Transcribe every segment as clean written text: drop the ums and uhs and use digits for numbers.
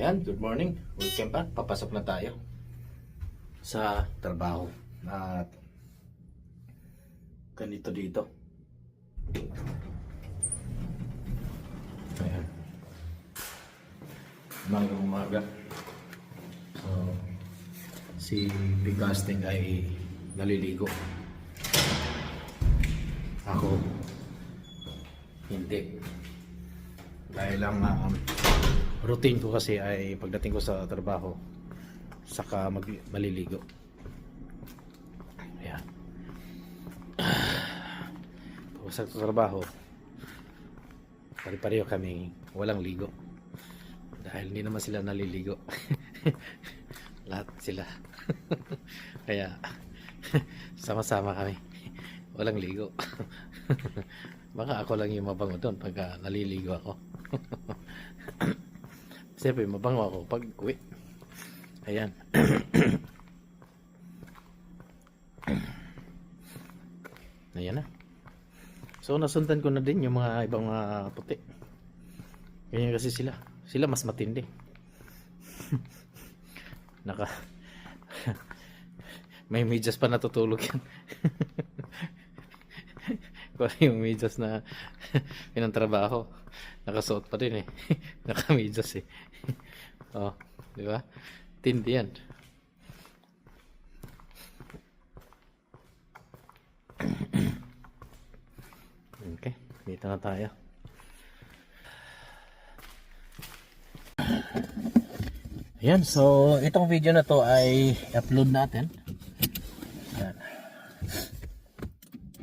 Ayan, good morning. Welcome back. Papasok na tayo sa trabaho. At ganito dito. Ayan. Umaga. So, si Big Casting ay naliligo. Ako, hindi. Dahil lang routine ko kasi ay pagdating ko sa trabaho saka maliligo. Ayan. Pag sa trabaho pare-pareho kami walang ligo dahil hindi naman sila naliligo. Lahat sila. Kaya sama-sama kami walang ligo. Baka ako lang yung mabango doon pagka naliligo ako. Siyempre mabango ako pag uwi. Ayan. Ayan na. So nasundan ko na din yung mga ibang mga puti. Ganyan kasi sila. Sila mas matindi. May medyas pa natutulog yan. Kung yung medyas na pinantrabaho, nakasuot pa din eh. Naka-medyas eh. Oh, di ba? Tindi yan. Okay, dito na tayo. Ayan, so itong video na to ay upload natin. Ayan.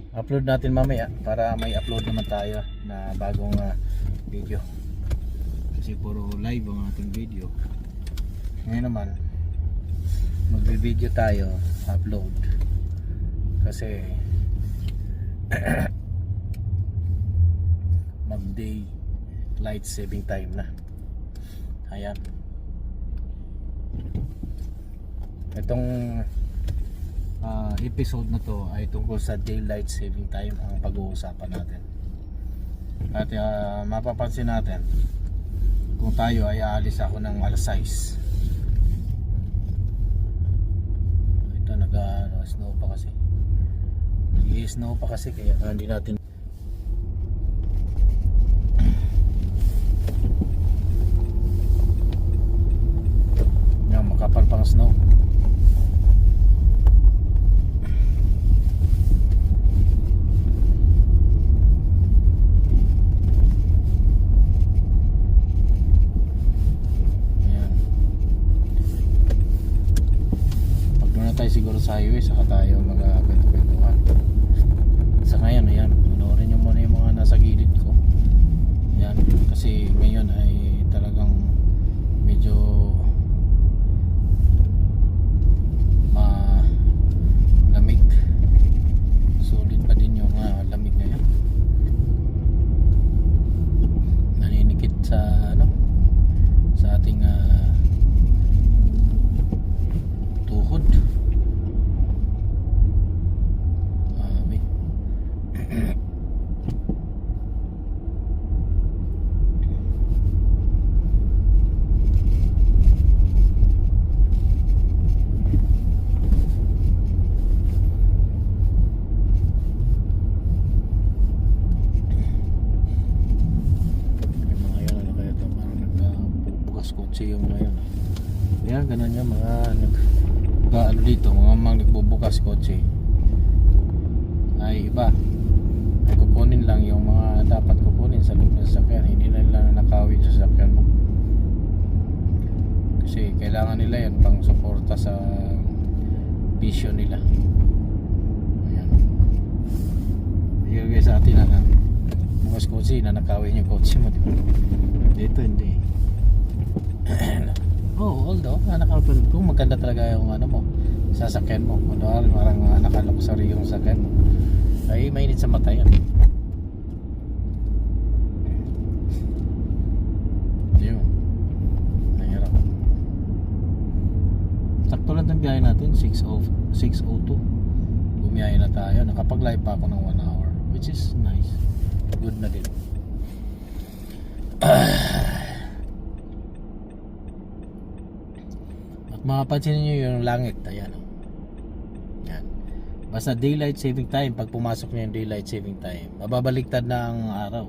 Upload natin mamaya para may upload naman tayo na bagong video. Kasi puro live ang ating video. Ngayon naman magbi-video tayo, upload. Kasi mag-day light saving time na. Ayan. Itong episode na to ay tungkol sa daylight saving time ang pag-uusapan natin. At mapapansin natin kung tayo ay aalis ako ng alas 6. Ito nag-snow pa kasi. Nag-i-snow pa kasi kaya hindi natin yan, makapal pang snow. Siguro sa highway saka tayo mag-kwentuhan. Sa ngayon, ayan, panoorin nyo muna yung mga nasa gilid ko. Ayan, kasi ngayon ay talagang medyo malamig. Sulit pa din yung lamig ngayon. Naninikit sa sa ating tuhod. Yung ngayon. Yan, ganun yung mga dito, mga nagbubukas kotse ay iba. Ay kukunin lang yung mga dapat kukunin sa loob ng sasakyan, hindi na nila nakawin sa sasakyan mo. Kasi kailangan nila yan pang suporta sa vision nila. Ayan. Bigay sa atin na bukas kotse na nakawin yung kotse mo, diba? Dito hindi. Oh, although nakapanood kung maganda talaga yung mo, sasakyan mo. Although parang nakalukosari yung sasakyan mo, ay mainit sa mata yan. Yun. Nahirap. Sakto lang ng biyahe natin, 6:02. Bumiyahe na tayo. Nakapag-live pa ako ng 1 hour, which is nice. Good na din. At mapapansin niyo yung langit, ayan oh. Yan. Basta daylight saving time, pag pumasok niya yung daylight saving time, mababaliktad na ang araw.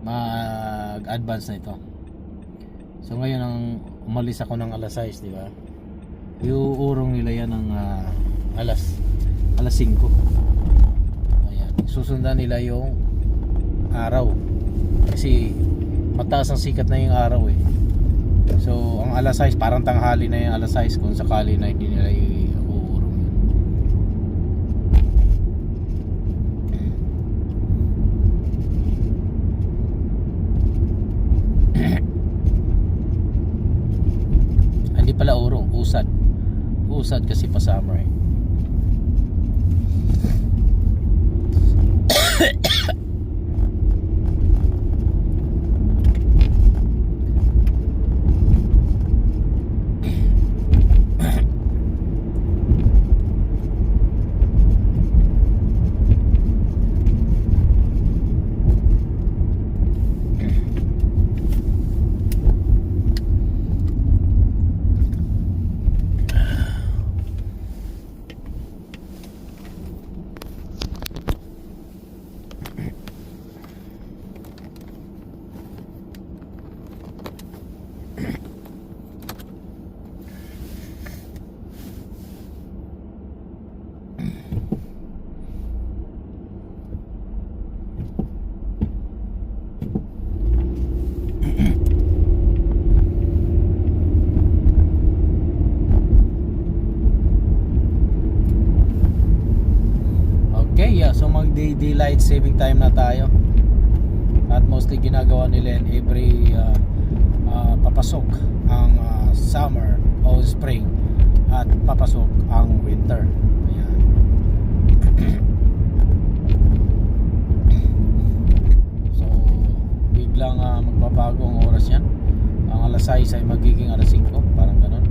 Mag-advance na ito. So ngayon ang umalis ako ng alas 6, di ba? Iuurong nila yan ng alas 5. Ayan, susundan nila yung araw. Kasi mataas ang sikat na yung araw eh. So ang alas 6 parang tanghali na yung alas 6 kung sakali na hindi nila iuurong yun. Hindi pala urong, usad. Usad kasi pa summer eh. So mag daylight saving time na tayo. At mostly ginagawa nila yan every papasok ang summer o spring at papasok ang winter. Ayan. So biglang magbabago ang oras yan. Ang alas 6 ay magiging alas 5, parang ganon.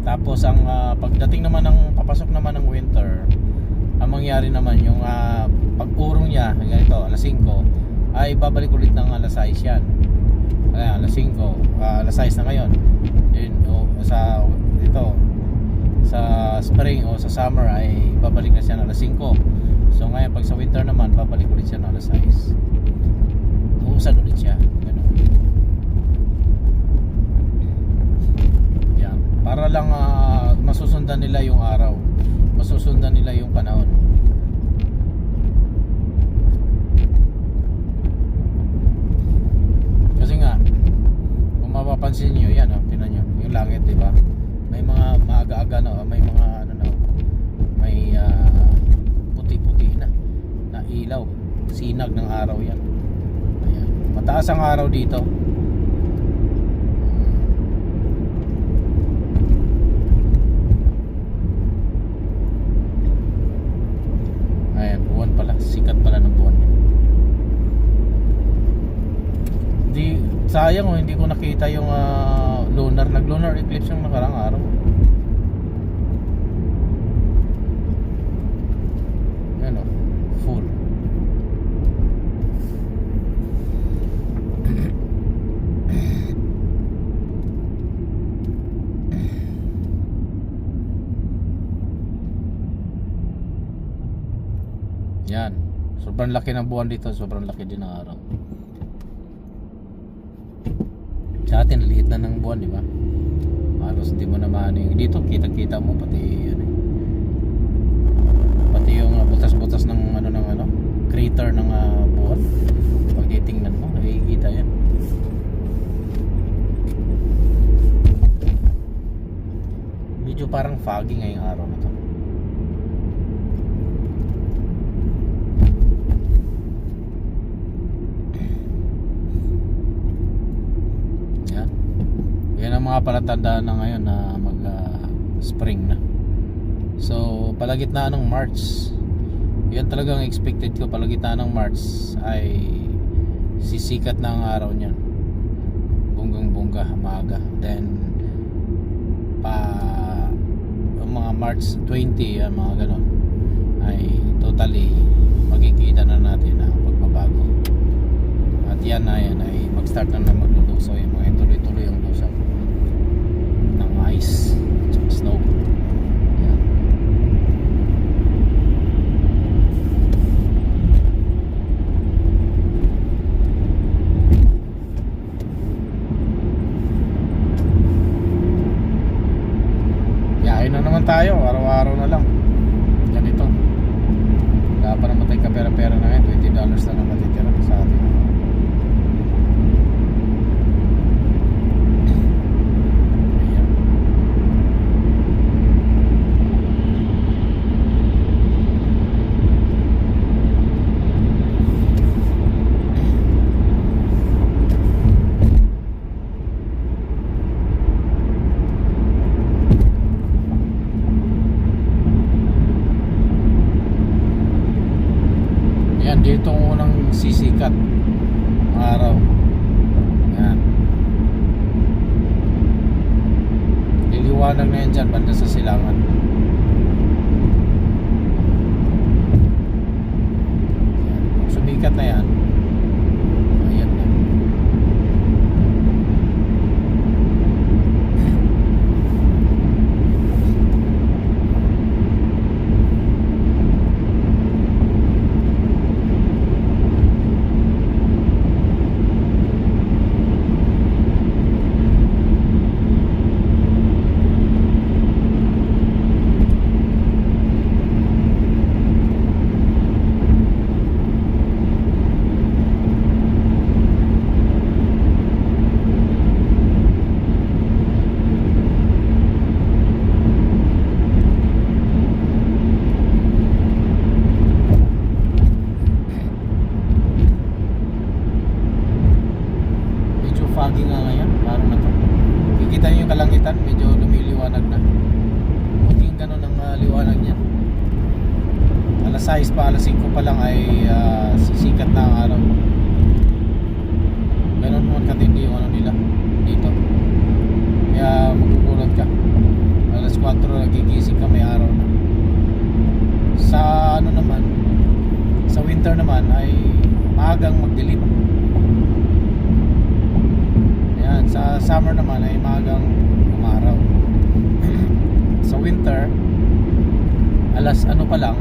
Tapos ang pagdating naman ng papasok naman ng winter, ang mangyari naman yung pag-urong niya ganito alas 5 ay babalik ulit ng alas 6 yan. Alas 5, alas 6 na ngayon. Then sa spring o sa summer ay babalik na siya ng alas 5. So ngayon pag sa winter naman babalik ulit siya ng alas 6. Uusad ulit siya. Para lang masusundan nila yung araw, masusundan nila yung panahon. Kasi nga kung mapapansin niyo yan, tingnan niyo yung langit, di ba? May mga maaga-aga na, may mga may puti-puti na ilaw, sinag ng araw yan. Ayan. Mataas ang araw dito. Sikat pala ng buwan yun. Sayang hindi ko nakita yung nag-lunar eclipse yung nakarang araw. Yan full. Yan. Sobrang laki ng buwan dito, sobrang laki din ng araw. Sa atin, liit na ng buwan, di ba? Halos hindi mo naman dito, kita-kita mo pati pati yung butas-butas ng crater ng buwan. Pag titingnan mo, nakikita yan. Medyo parang foggy ngayong araw na to. Yan ang mga palatandaan na ngayon na mag spring na. So palagitnaan ng March, yan talagang expected ko, palagitnaan ng March ay sisikat na ang araw niyan, bunggang bungga, maaga. Then mga March 20, mga ganon, ay totally makikita na natin ang pagbabago. At yan ay nag-start na maglulusaw yung mga tuloy-tuloy ang lusaw ng ice at snow. Yan. Yain na naman tayo, araw-araw na lang ganito. Wala pa naman tayong kapera-pera na ngayon. $20 na lang matitira sa atin. Ayan. Yan, dito ang unang sisikat ang araw. Yan. Liliwanag na yan dyan banda sa silangan. Yan. Kung sumikat na yan, ayan na. Foggy nga ngayon, parang na to. Kikita nyo yung kalangitan, medyo lumiliwanag na. Kunting ganun ang liwanag niya. Alas 6 pa, alas 5 pa lang ay sisikat na ang araw. Ganun naman katindi yung ano nila dito. Kaya magkukulot ka. Alas 4 nagigising ka, may araw na. Sa ano naman, sa winter naman ay maagang magdilim. Sa summer naman ay magang umaraw. Sa winter, alas ano pa lang,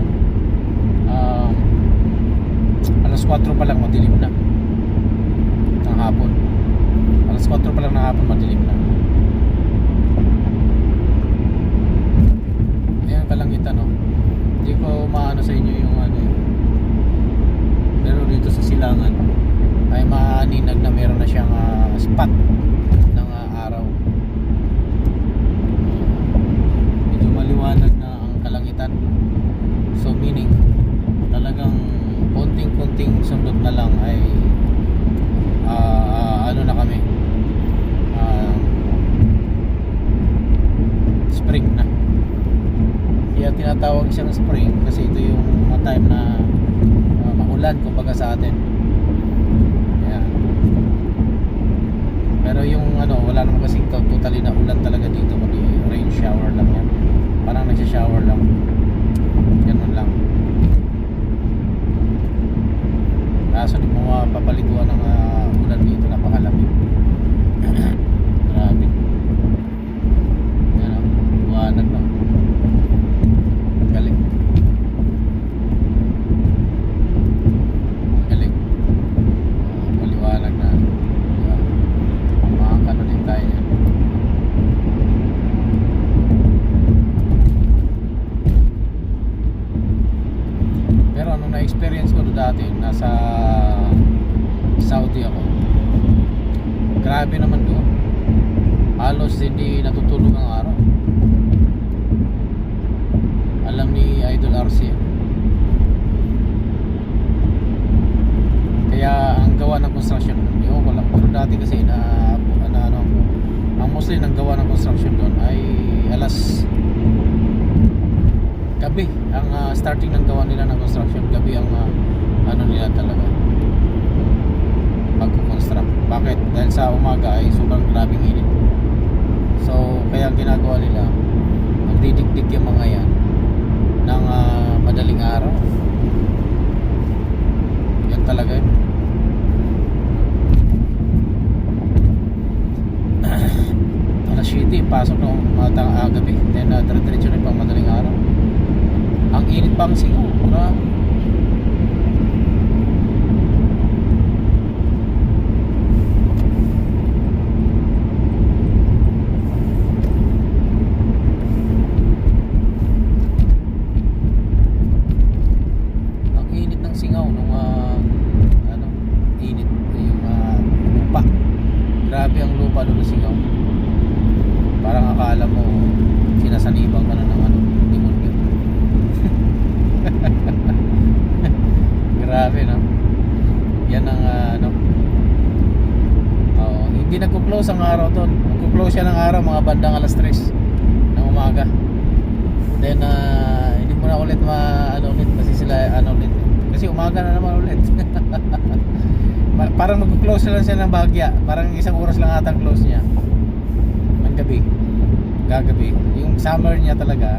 alas 4 pa lang madilim na ng hapon. Alas 4 pa lang ng hapon madilim na. Ayan kalangitan, no? Hindi ko maano sa inyo yung ano, pero dito sa silangan ay maaninag na meron na siyang spot ng araw. Medyo maliwanag na ang kalangitan. So meaning talagang konting-konting sundot na lang ay ano na kami, spring na. Kaya tinatawag siyang spring kasi ito yung time na maulan kumbaga sa atin. Pero yung ano, wala naman kasing totally na ulan talaga dito, kundi rain shower lang yan. Parang nagsha-shower lang. Ganun lang. Kaso di mo mapapaliguan ng ulan dito, napakalamig. Grabe. Yan o, buwanag na. Galing. Galing. Maliwanag na. Pero anong na-experience ko dati, nasa Saudi ako, grabe naman doon, halos hindi natutulog ang araw. Alam ni Idol RC, kaya ang gawa ng construction doon, di ko lang, pero dati kasi ano, ang mostly ng gawa ng construction doon ay alas gabi ang starting ng gawa nila ng construction. Gabi ang ano nila talaga pag-construct. Bakit? Dahil sa umaga ay sobrang grabing init. So kaya ang ginagawa nila, magdidikdik yung mga yan ng madaling araw. Yan talaga yun. pumapasok ng gabi. Then dire-diretso rin pang madaling araw. Ang init pang singaw. Grabe. Ang init ng singaw nung init yung lupa. Grabe ang lupa doon sa singaw. Parang akala mo sinasanibang ka na ng demonyo. Grabe, no? Yan ang hindi nagko-close ang araw doon. Nagko-close siya ng araw mga bandang alas 3 ng umaga. Then hindi mo na ulit ulit kasi sila ulit. Kasi umaga na naman ulit. Parang mag-close lang siya ng bahagya. Parang isang oras lang ata ang close niya ng gabi. Gagabi. Yung summer niya talaga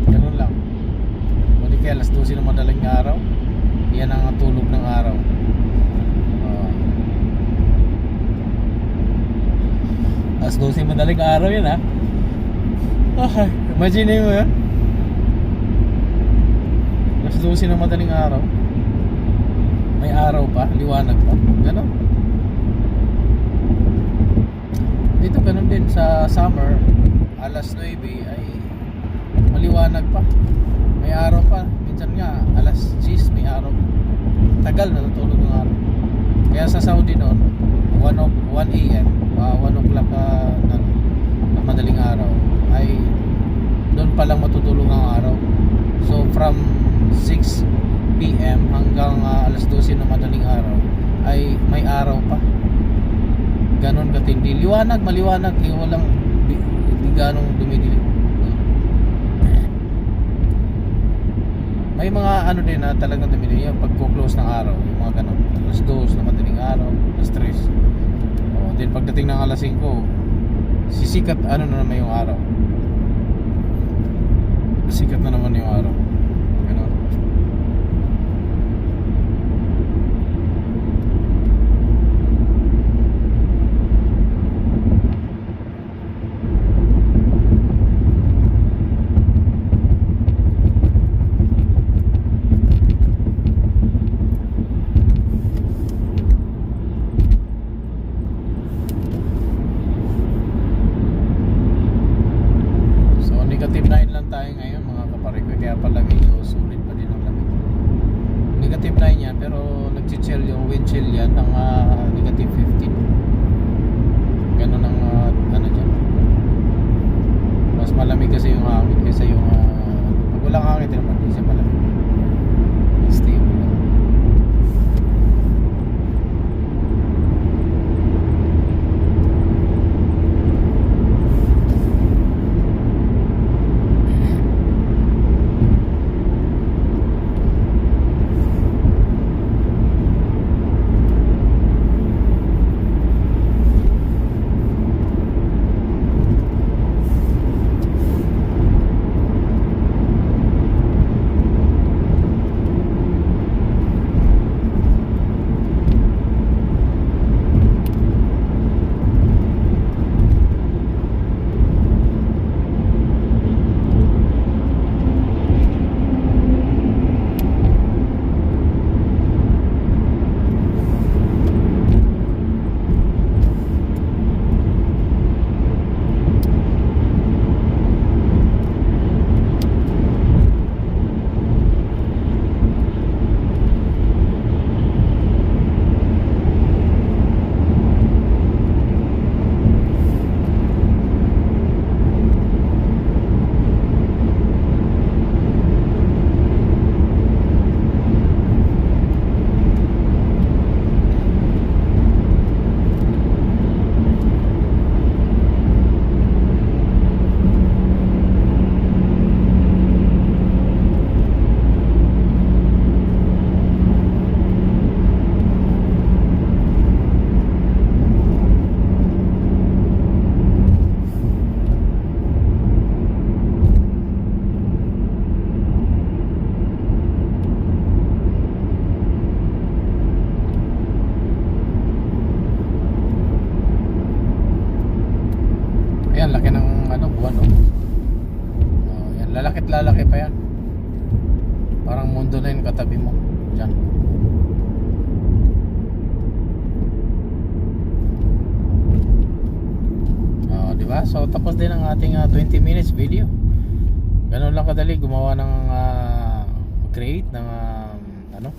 ganun lang. Hindi kaya alas 12 ng madaling araw. Yan ang tulog ng araw. Alas 12 madaling araw yan, ha. Imagine mo yan. Alas 12 ng madaling araw. May araw pa, liwanag pa. Ganon. Dito ganun din sa summer, alas 9 ay maliwanag pa. May araw pa. Minsan nga alas 10 may araw. Tagal na natulog ng araw. Kaya sa Saudi noon 1 AM 1 o'clock na madaling araw ay doon pa lang matutulog ang araw. So from 6 PM hanggang alas 12 na madaling araw ay may araw pa. Ganon katindi. Liwanag, maliwanag, walang hindi ganong dumidilim. May mga din na talagang dumidilim yung pagko-close ng araw, yung mga ganon. Alas 2 na madaling araw, alas 3. Then pagdating ng alas 5, sisikat na naman yung araw. Sikat na naman yung araw. Ganon. Negative 9 lang tayo ngayon mga kaparig, kaya pala medyo sulit pa din ang lamig. Negative 9 yan, pero nag-chill yung wind chill yan ng negative 15. Ganun ang dyan. Mas malamig kasi yung hangin kaysa yung pag walang hangin naman hindi siya malamig. Stable lang. lalaki pa yan. Parang mundo na yung katabi mo dyan. Diba? So tapos din ang ating 20 minutes video. Ganun lang kadali gumawa ng create ng ano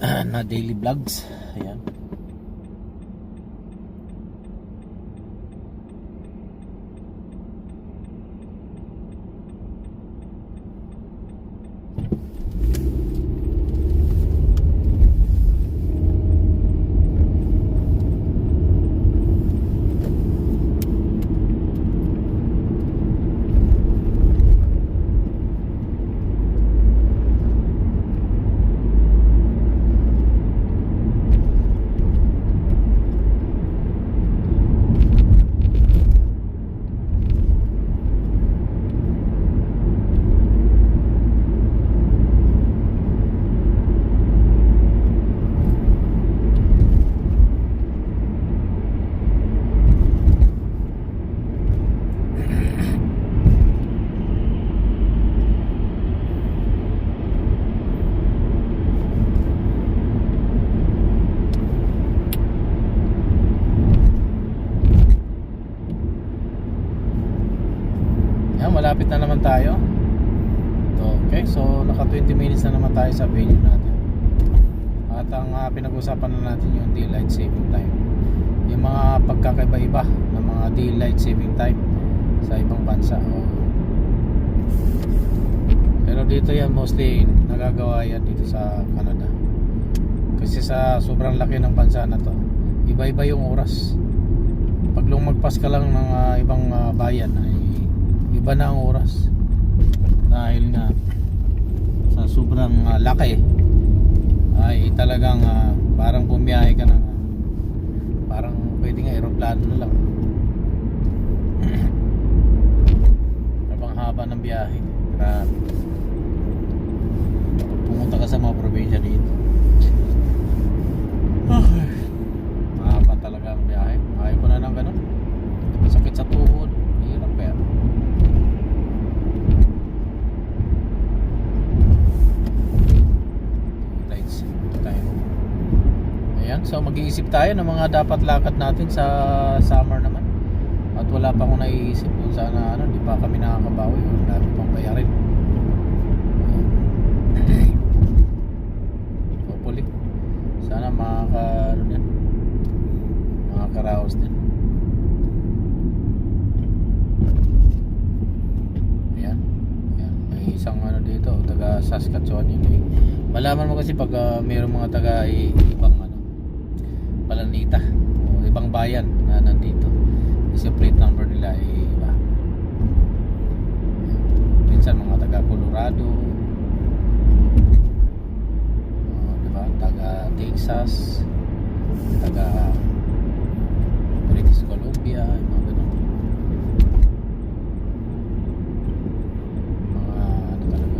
na daily vlogs. Ayan. Malapit na naman tayo. Okay, so naka 20 minutes na naman tayo sa video natin. At ang pinag-usapan na natin yung daylight saving time. Yung mga pagkakaiba-iba ng mga daylight saving time sa ibang bansa. Pero dito yan mostly nagagawa yan dito sa Canada. Kasi sa sobrang laki ng bansa na to, iba-iba yung oras. Pag lumagpas ka lang ng ibang bayan ay iba na ang oras dahil nga sa sobrang laki ay talagang parang bumiyahe ka na parang pwede nga aeroplano na lang. Habang haba ng biyahe, grabe. Pumunta ka sa mga probinsya dito, mahaba talaga ang biyahe. Ayaw ko na ng ganun, sakit sa tuhod, hirap kaya. So mag-iisip tayo ng mga dapat lakad natin sa summer naman. At wala pa akong naiisip kung saan di pa kami nakakabawi. Dami pang bayarin. Hopefully sana makakaraos din. Ayan. May isang dito, taga Saskatchewan yun. Malaman mo kasi pag mayroong mga taga ibang Palanita o ibang bayan na nandito, kasi plate number nila ay iba. Minsan mga taga Colorado, diba? Taga Texas, taga British Columbia, mga ganun. Mga talaga.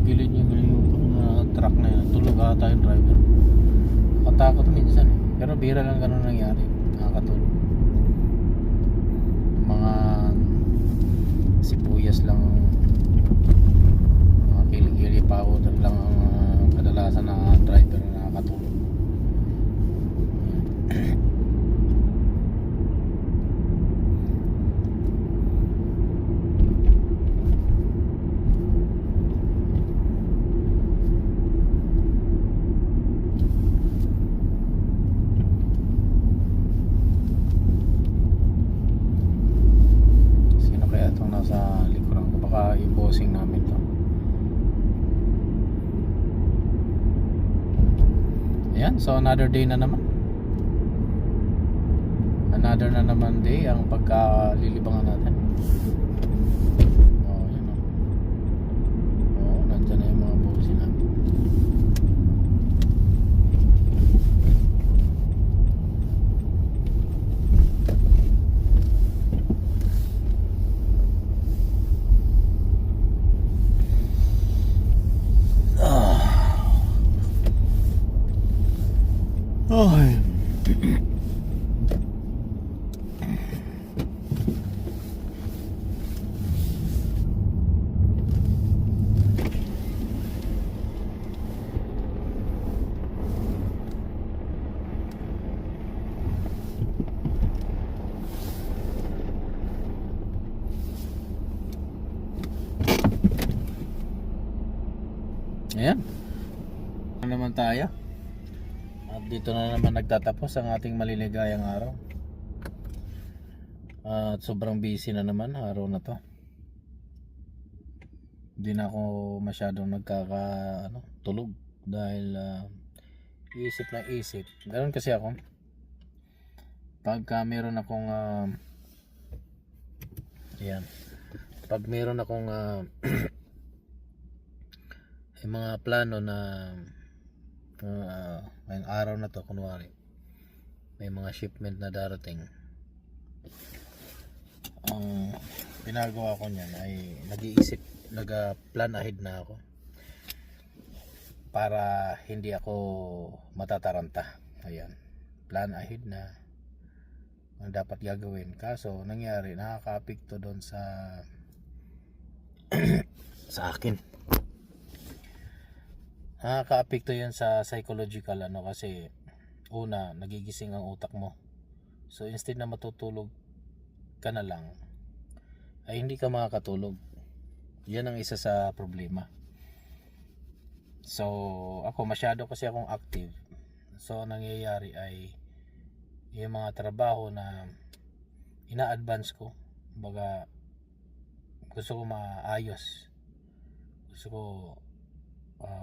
Gilid yung truck na yun. Tulog ata yung driver. Katakot minsan. Pero bira lang ganun nangyari. Nakakatulog. Mga sibuyas lang, mga kilig-kili powder lang ang kadalasan na driver na nakakatulog. Nasa likuran ko, baka i-bossing namin to. Ayan, so another day na naman. Another na naman day ang pagkalilibangan natin. Yan nandyan na yung mga bossing namin. Ayan. Ano naman tayo? At dito na naman nagtatapos ang ating maliligayang araw. At sobrang busy na naman araw na to. Hindi na ako masyadong tulog dahil isip na isip. Ganoon kasi ako. Pagka meron akong ayan. Pag meron akong yung mga plano na ngayong araw na to, kunwari may mga shipment na darating, ang pinagawa ko niyan ay nag-plan ahead na ako para hindi ako matataranta. Ayan, plan ahead na ang dapat gagawin. Kaso nangyari, nakaka-apekto doon sa sa akin. Nakaka-apekto yan sa psychological kasi una, nagigising ang utak mo. So instead na matutulog ka na lang, ay hindi ka makakatulog. Yan ang isa sa problema. So ako, masyado kasi akong active. So nangyayari ay yung mga trabaho na ina-advance ko, baga gusto ko maayos, gusto ko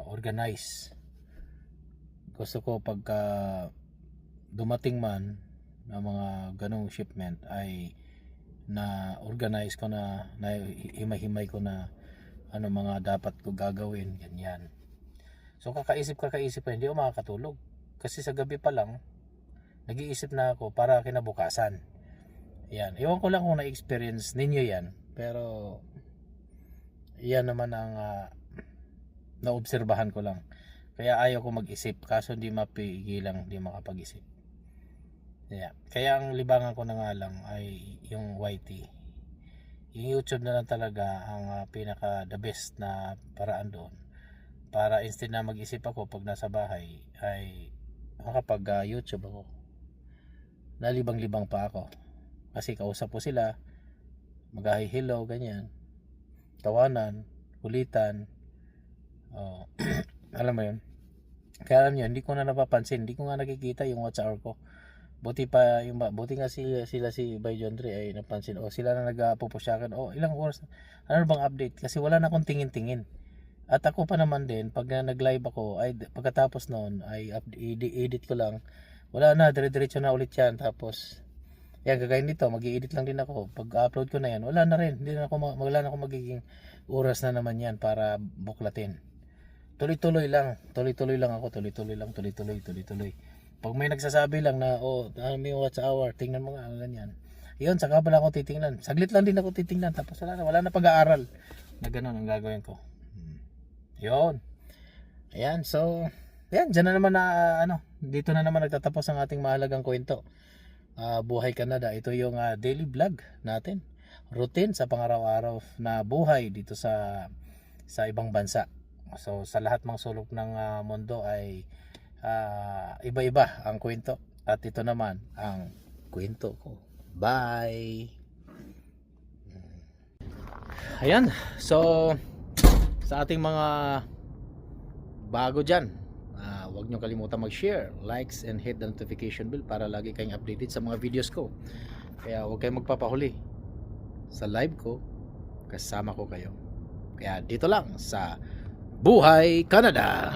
organize, gusto ko pagka dumating man ng mga ganong shipment ay na organize ko na himay-himay ko na ano mga dapat ko gagawin, ganyan. So kakaisip pa, hindi ako makakatulog kasi sa gabi pa lang nag-iisip na ako para kinabukasan. Yan, ewan ko lang kung na-experience ninyo yan, pero yan naman ang naobserbahan ko lang. Kaya ayaw ko mag-isip, kaso hindi mapigilang, hindi makapag-isip. Yeah. Kaya ang libangan ko na nga lang ay yung YT. Yung YouTube na lang talaga ang pinaka the best na paraan doon. Para instead na mag-isip ako pag nasa bahay, ay makapag YouTube ako. Nalibang-libang pa ako. Kasi kausap ko sila, mag-hi-hello, ganyan. Tawanan, kulitan. Alam mo yun. Kaya alam nyo, hindi ko na napapansin, hindi ko nga nakikita yung WhatsApp ko. Buti nga sila si Bay John Dre ay napansin, sila na nagpupusyakan, ilang oras ano bang update, kasi wala na akong tingin-tingin. At ako pa naman din, pag nag-live ako, ay pagkatapos noon ay edit ko lang, wala na, dire-diretso na ulit yan. Tapos yan, gagawin nito, mag-i-edit lang din ako. Pag-upload ko na yan, wala na rin, wala na akong magiging oras na naman yan para buklatin. Tuloy-tuloy lang ako, tuloy-tuloy. Pag may nagsasabi lang na may watch hour, tingnan mo nga, ganyan. Yun, saka pala ako titingnan. Saglit lang din ako titingnan, tapos wala na pag-aaral. Na ganun ang gagawin ko. Yun. Ayan, so yan, dyan na naman dito na naman nagtatapos ang ating mahalagang kwento. Buhay Canada, ito yung daily vlog natin. Routine sa pangaraw-araw na buhay dito sa ibang bansa. So sa lahat ng sulok ng mundo ay iba-iba ang kwento. At ito naman ang kwento ko. Bye! Ayan, so sa ating mga bago dyan, huwag nyo kalimutan mag-share, likes, and hit the notification bell para lagi kayong updated sa mga videos ko. Kaya huwag kayong magpapahuli sa live ko, kasama ko kayo. Kaya dito lang sa Buhay Canada.